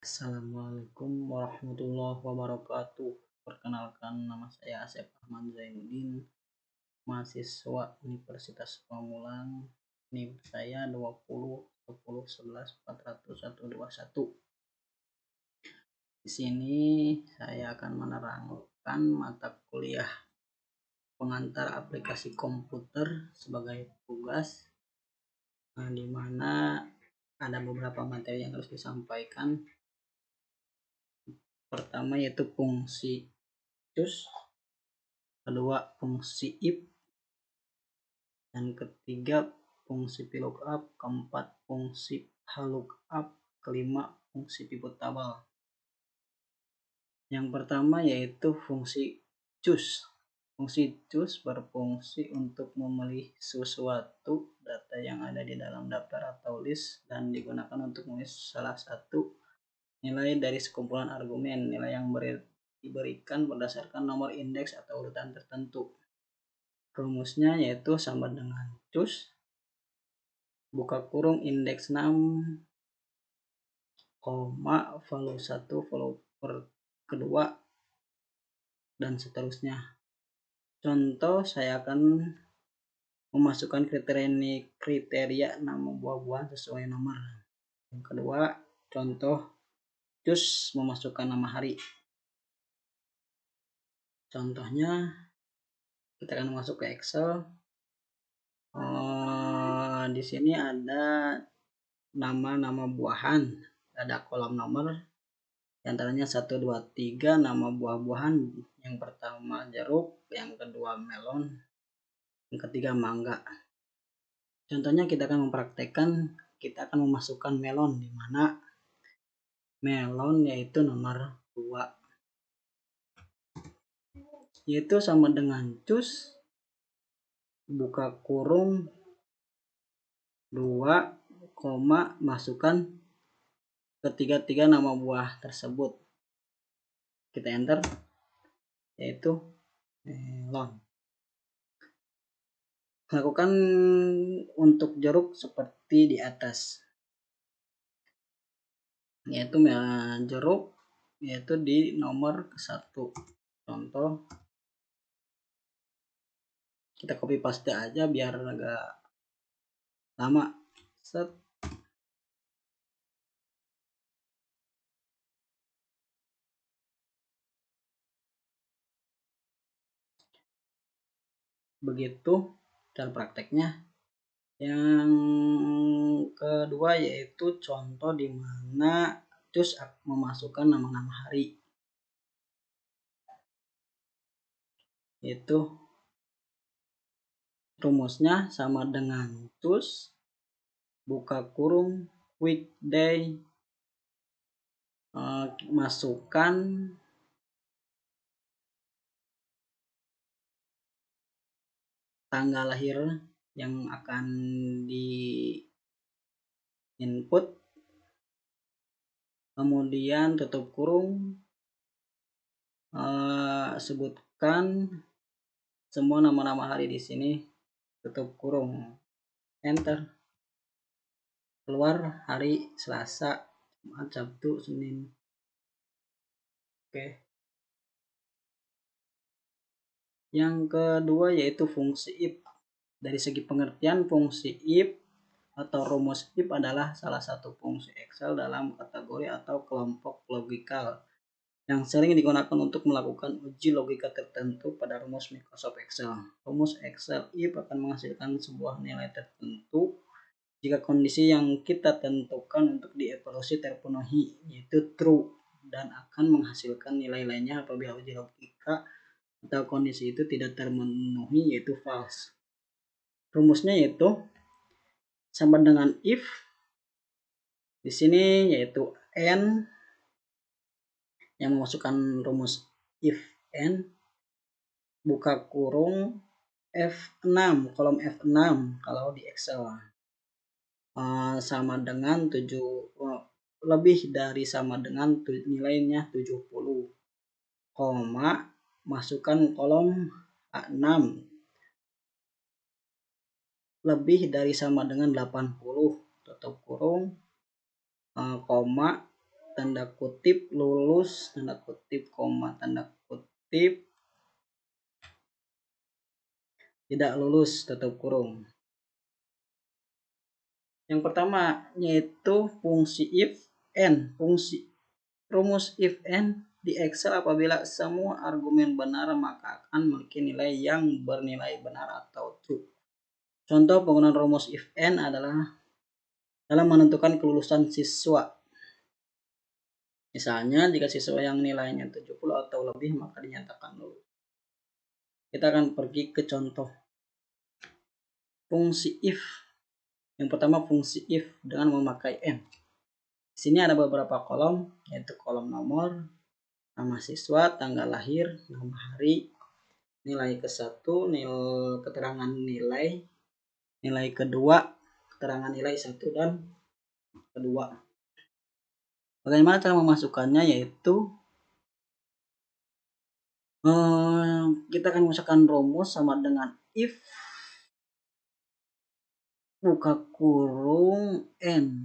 Assalamualaikum warahmatullahi wabarakatuh. Perkenalkan, nama saya Asep Ahmad Zainuddin, mahasiswa Universitas Pamulang. NIM saya 20 10 11 40121. Di sini saya akan menerangkan mata kuliah pengantar aplikasi komputer sebagai tugas, di mana ada beberapa materi yang harus disampaikan. Pertama yaitu fungsi cus, kedua fungsi if, dan ketiga fungsi VLOOKUP, keempat fungsi HLOOKUP, kelima fungsi pivot table. Yang pertama yaitu fungsi cus. Fungsi cus berfungsi untuk memilih sesuatu data yang ada di dalam daftar atau list dan digunakan untuk menulis salah satu nilai dari sekumpulan argumen. Nilai yang diberikan berdasarkan nomor indeks atau urutan tertentu. Rumusnya yaitu sama dengan cus buka kurung indeks 6, value 1, value per kedua, dan seterusnya. Contoh, saya akan memasukkan kriteria nama buah-buahan sesuai nomor. Yang kedua, contoh cus memasukkan nama hari. Contohnya, kita akan masuk ke Excel. Di sini ada nama-nama buahan, ada kolom nomor, diantaranya 1, 2, 3 nama buah-buahan. Yang pertama jeruk, yang kedua melon, yang ketiga mangga. Contohnya kita akan mempraktekkan, kita akan memasukkan melon, di mana melon yaitu nomor 2, yaitu sama dengan cus buka kurung 2, masukkan ketiga nama buah tersebut. Kita enter, yaitu melon. Lakukan untuk jeruk seperti di atas, yaitu jeruk yaitu di nomor ke-1. Contoh, kita copy paste aja biar agak lama. Set. Begitu cara prakteknya. Yang kedua yaitu contoh di mana cus memasukkan nama-nama hari, yaitu rumusnya sama dengan cus buka kurung weekday, masukkan tanggal lahir yang akan di input, kemudian tutup kurung, sebutkan semua nama-nama hari di sini, tutup kurung, enter. Keluar hari Selasa, Jumat, Sabtu, Senin. Oke. Yang kedua yaitu fungsi if. Dari segi pengertian, fungsi if atau rumus if adalah salah satu fungsi Excel dalam kategori atau kelompok logikal yang sering digunakan untuk melakukan uji logika tertentu pada rumus Microsoft Excel. Rumus Excel if akan menghasilkan sebuah nilai tertentu jika kondisi yang kita tentukan untuk dievaluasi terpenuhi, yaitu true, dan akan menghasilkan nilai lainnya apabila uji logika atau kondisi itu tidak terpenuhi, yaitu false. Rumusnya yaitu sama dengan if. Di sini yaitu n yang memasukkan rumus if n buka kurung F6, kolom F6 kalau di Excel, sama dengan 7, lebih dari sama dengan nilainya 70, masukkan kolom A6 lebih dari sama dengan 80, tutup kurung, tanda kutip lulus tanda kutip koma tanda kutip tidak lulus tutup kurung. Yang pertama yaitu fungsi if and. Fungsi rumus if and di Excel apabila semua argumen benar maka akan memiliki nilai yang bernilai benar atau true. Contoh penggunaan rumus if and adalah dalam menentukan kelulusan siswa. Misalnya jika siswa yang nilainya 70 atau lebih maka dinyatakan lulus. Kita akan pergi ke contoh fungsi if. Yang pertama fungsi if dengan memakai m. Di sini ada beberapa kolom, yaitu kolom nomor, nama siswa, tanggal lahir, nama hari, nilai ke-1, keterangan nilai, nilai kedua, keterangan nilai 1 dan kedua. Bagaimana cara memasukkannya, yaitu kita akan memasukkan rumus sama dengan if buka kurung n,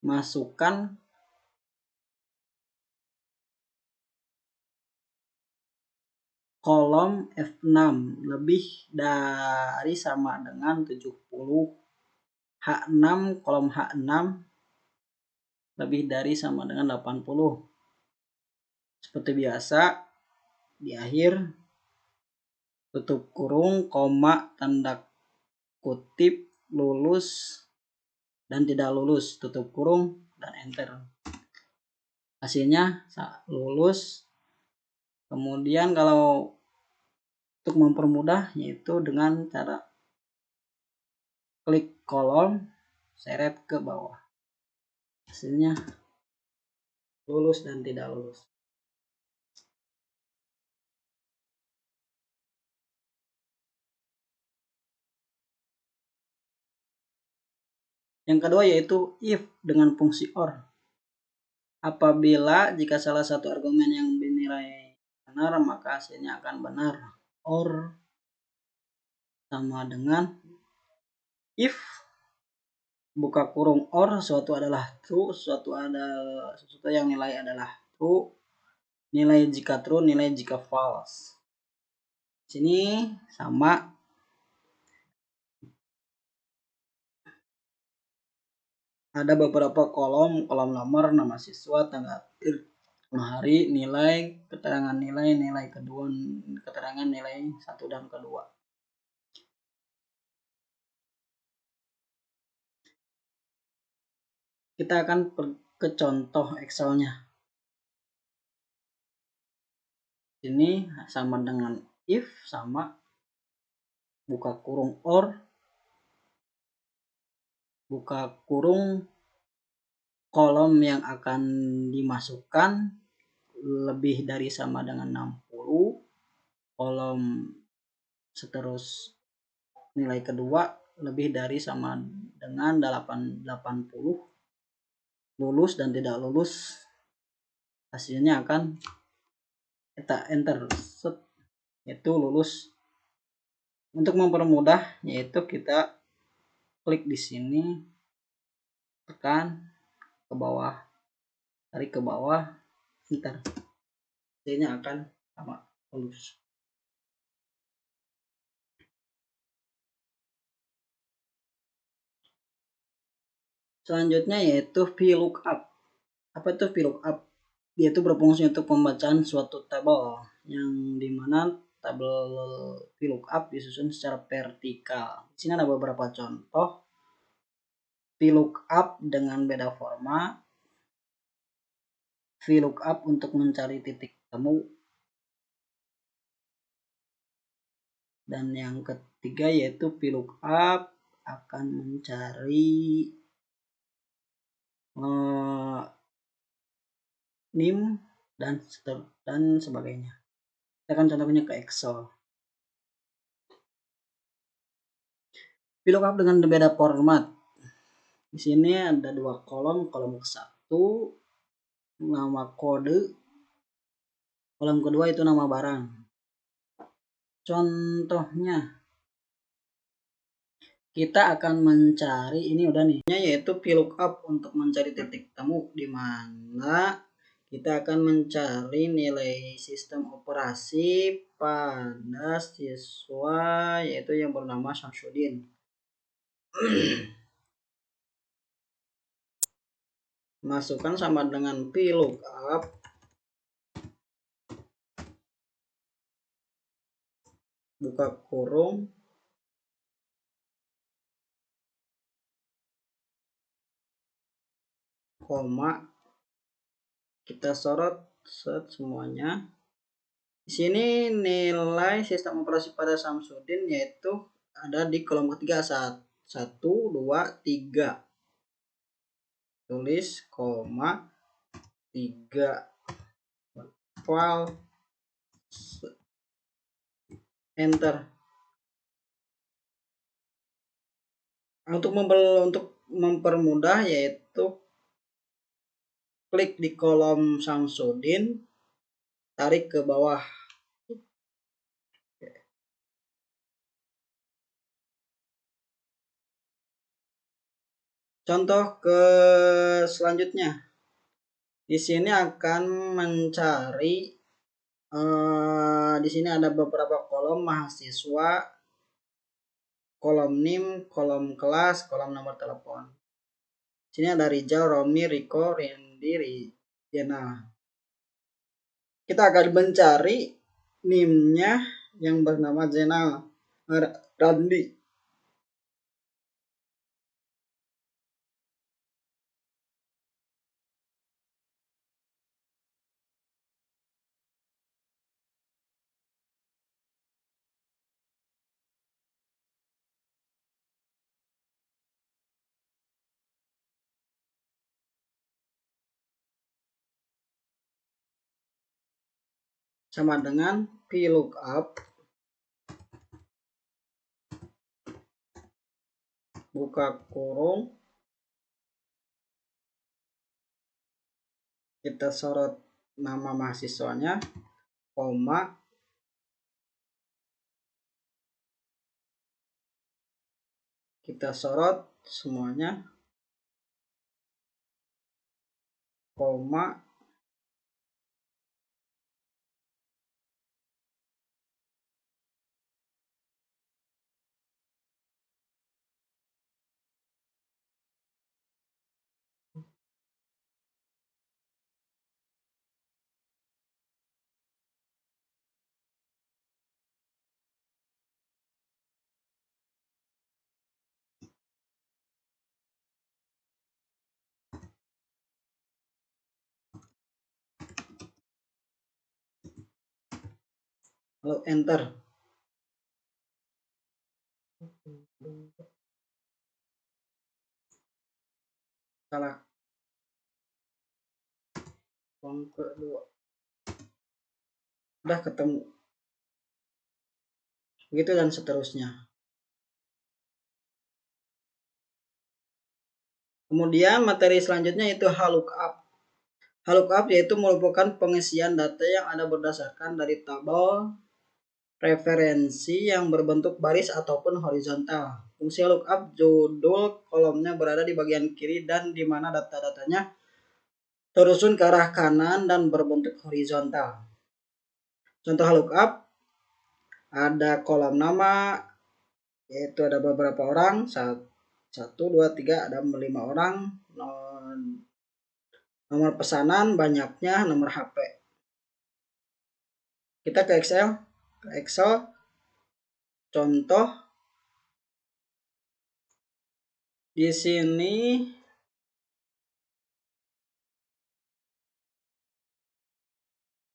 masukkan kolom F6 lebih dari sama dengan 70, H6 kolom H6 lebih dari sama dengan 80. Seperti biasa di akhir tutup kurung koma tanda kutip lulus dan tidak lulus tutup kurung dan enter. Hasilnya lulus. Kemudian kalau untuk mempermudah yaitu dengan cara klik kolom seret ke bawah. Hasilnya lulus dan tidak lulus. Yang kedua yaitu if dengan fungsi or. Apabila jika salah satu argumen yang dinilai benar maka hasilnya akan benar. Or sama dengan if buka kurung or suatu adalah true, sesuatu yang nilai adalah true, nilai jika true, nilai jika false. Sini sama. Ada beberapa kolom nomor, nama siswa, tanggal lahir, hari, nilai, keterangan nilai, nilai kedua, keterangan nilai 1 dan kedua. Kita akan ke contoh Excelnya. Ini sama dengan if sama buka kurung or, buka kurung kolom yang akan dimasukkan lebih dari sama dengan 60, kolom seterus nilai kedua lebih dari sama dengan 80, lulus dan tidak lulus. Hasilnya akan kita enter set, yaitu lulus. Untuk mempermudah yaitu kita klik di sini, tekan ke bawah, tarik ke bawah, enter. Hasilnya akan sama lulus. Selanjutnya yaitu VLOOKUP. Apa itu VLOOKUP? Yaitu berfungsi untuk pembacaan suatu tabel yang dimana tabel VLOOKUP disusun secara vertikal. Di sini ada beberapa contoh VLOOKUP dengan beda format, VLOOKUP untuk mencari titik temu, dan yang ketiga yaitu VLOOKUP akan mencari NIM dan sebagainya. Kita akan contohnya ke Excel. VLOOKUP dengan beda format. Di sini ada dua kolom ke-1 nama kode, kolom kedua itu nama barang. Contohnya kita akan mencari, ini udah nih, yaitu VLOOKUP untuk mencari titik temu di mana kita akan mencari nilai sistem operasi pada siswa yaitu yang bernama Samsudin. Masukkan sama dengan VLOOKUP buka kurung koma, kita sorot semuanya. Di sini nilai sistem operasi pada Samsudin yaitu ada di kolom ketiga, 1, 2, 3. Tulis koma 3 file enter. Untuk mempermudah yaitu klik di kolom Samsudin, tarik ke bawah. Contoh ke selanjutnya, di sini akan mencari di sini ada beberapa kolom mahasiswa, kolom NIM, kolom kelas, kolom nomor telepon. Sini ada Rizal, Romi, Riko, Randy, Rizena. Kita akan mencari NIM-nya yang bernama Zena Randy. Sama dengan VLOOKUP buka kurung, kita sorot nama mahasiswanya, koma, kita sorot semuanya, koma, lalu enter. Salah kolom kedua, udah ketemu, begitu dan seterusnya. Kemudian materi selanjutnya itu HLOOKUP. HLOOKUP yaitu merupakan pengisian data yang ada berdasarkan dari tabel referensi yang berbentuk baris ataupun horizontal. Fungsi lookup, judul kolomnya berada di bagian kiri dan di mana data-datanya tersusun ke arah kanan dan berbentuk horizontal. Contoh lookup, ada kolom nama, yaitu ada beberapa orang, 1, 2, 3, ada 5 orang, nomor pesanan banyaknya, nomor HP. Kita ke Excel, contoh di sini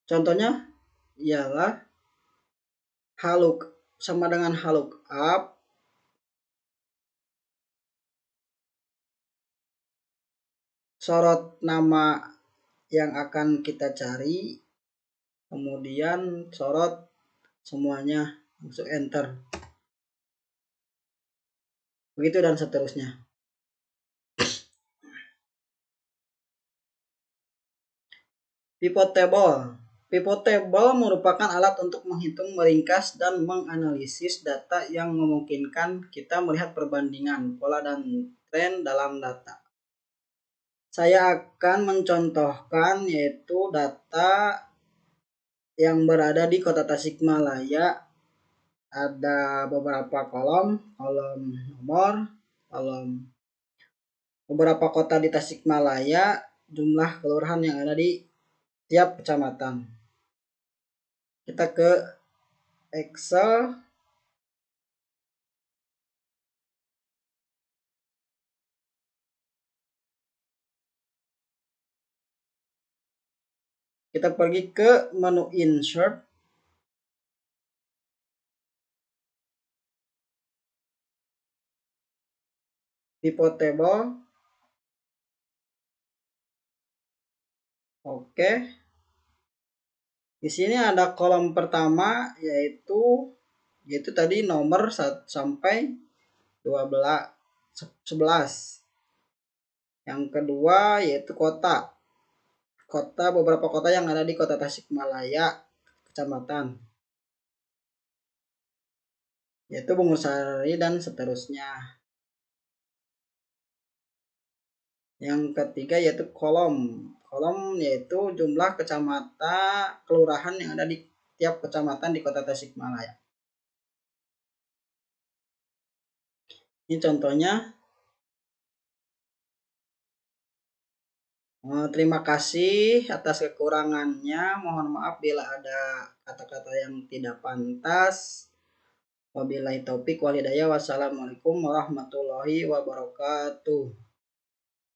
contohnya ialah HLOOKUP sama dengan HLOOKUP sorot nama yang akan kita cari, kemudian sorot semuanya, masuk enter, begitu dan seterusnya. Pivot table Pivot table merupakan alat untuk menghitung, meringkas, dan menganalisis data yang memungkinkan kita melihat perbandingan, pola, dan tren dalam data. Saya akan mencontohkan yaitu data yang berada di Kota Tasikmalaya. Ada beberapa kolom nomor, kolom beberapa kota di Tasikmalaya, jumlah kelurahan yang ada di tiap kecamatan. Kita ke Excel. Kita pergi ke menu insert. Pivot table. Oke. Di sini ada kolom pertama yaitu tadi nomor 1 sampai 11. Yang kedua yaitu kota. Beberapa kota yang ada di Kota Tasikmalaya, kecamatan. Yaitu Bungusari dan seterusnya. Yang ketiga yaitu kolom. Kolom yaitu jumlah kecamatan, kelurahan yang ada di tiap kecamatan di Kota Tasikmalaya. Ini contohnya. Terima kasih atas kekurangannya. Mohon maaf bila ada kata-kata yang tidak pantas. Wabillahi taufik wal hidayah. Wassalamualaikum warahmatullahi wabarakatuh.